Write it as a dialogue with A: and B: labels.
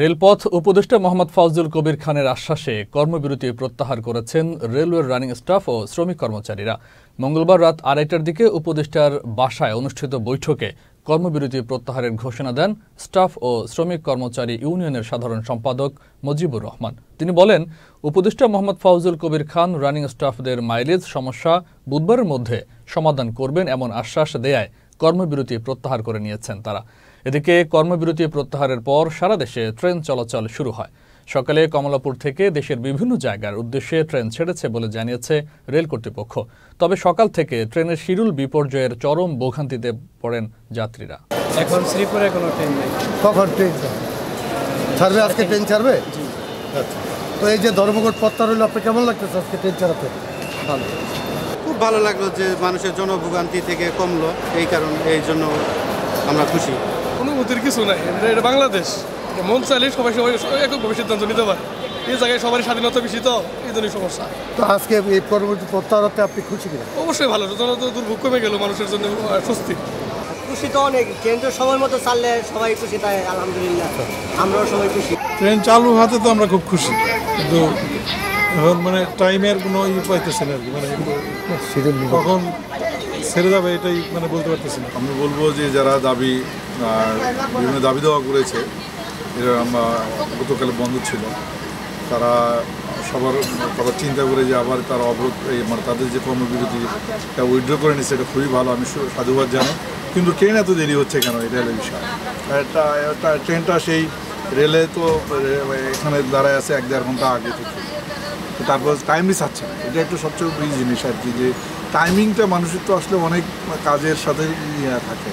A: রেলপথ উপদেষ্টা মোহাম্মদ ফাউজুল কবির খানের আশ্বাসে কর্মবিরতি প্রত্যাহার করেছেন রেলওয়ের রানিং স্টাফ ও শ্রমিক কর্মচারীরা। মঙ্গলবার রাত 2:30টার দিকে উপদেষ্টার বাসায় অনুষ্ঠিত বৈঠকে কর্মবিরতি প্রত্যাহারের ঘোষণা দেন স্টাফ ও শ্রমিক কর্মচারী ইউনিয়নের সাধারণ সম্পাদক মজিবুর রহমান। তিনি বলেন, উপদেষ্টা মোহাম্মদ ফাউজুল কবির খান রানিং স্টাফদের মাইলেজ সমস্যা বুধবারের মধ্যে সমাধান করবেন এমন আশ্বাস দেয়ায় কর্মবিরতি প্রত্যাহার করে নিয়েছেন তারা। এদিকে কর্মবিরতি প্রত্যাহারের পর সারা দেশে ট্রেন চলাচল শুরু হয়। সকালে কমলাপুর থেকে দেশের বিভিন্ন জায়গার উদ্দেশ্যে ট্রেন ছেড়েছে বলে জানিয়েছে রেল কর্তৃপক্ষ। তবে সকাল থেকে ট্রেনের শিডিউল বিপর্যয়ের চরম ভোগান্তিতে পড়েন যাত্রীরা।
B: এখন শ্রীপুরে কোনো ট্রেন নেই।
C: কখন ট্রেন ছাড়বে? আজকে ট্রেন ছাড়বে। আচ্ছা, তো এই যে ধর্মঘট প্রত্যাহার হলো, আপনি কেমন লাগতেছে আজকে ট্রেন ছাড়াতে?
B: ভালো,
D: খুব ভালো লাগলো যে মানুষের জনভোগান্তি থেকে কমলো, এই জন্য আমরা খুশি।
E: অনুভূতির কিছু নাই, এটা বাংলাদেশ, মন চাইলে সবাই এককভাবে সিদ্ধান্ত নিতে পারে। এই জায়গায় সবারই স্বাধীনতা বেশি, তো এই জন্যই সমস্যা।
C: তো আজকে এই কর্মসূচি প্রত্যাহার হতে আপনি খুশি কিনা?
E: অবশ্যই ভালো, দুর্ভোগ কমে গেল, মানুষের জন্য স্বস্তি।
F: খুশি তো অনেক, ট্রেন তো সময় মতো চাললে সবাই খুশি, তাই আলহামদুলিল্লাহ আমরাও সবাই খুশি।
G: ট্রেন চালু হাতে তো আমরা খুব খুশি, কিন্তু এখন টাইমের কোনো পাইতেছে না আর কি, কখন ছেড়ে যাবে এটাই বলতে পারতেছি না।
H: আমি বলবো যে যারা বিভিন্ন দাবি দেওয়া করেছে, এরা গতকালে বন্ধ ছিল, তারা সবার কথা চিন্তা করে যে আবার তারা অবরোধ তাদের যে কর্মবিরতিটা উইথড্র করে নিচ্ছে, এটা খুবই ভালো, আমি সাধুবাদ জানাই। কিন্তু ট্রেন এত দেরি হচ্ছে কেন, এটা হলো বিষয়। ট্রেনটা সেই রেলে তো এখানে দাঁড়ায় আছে 1-1.5 ঘন্টা আগে থেকে, তারপর টাইমই চাচ্ছে না। এটা একটু সবচেয়ে বড় জিনিস আর কি, যে টাইমিংটা মানুষের তো আসলে অনেক কাজের সাথে থাকে।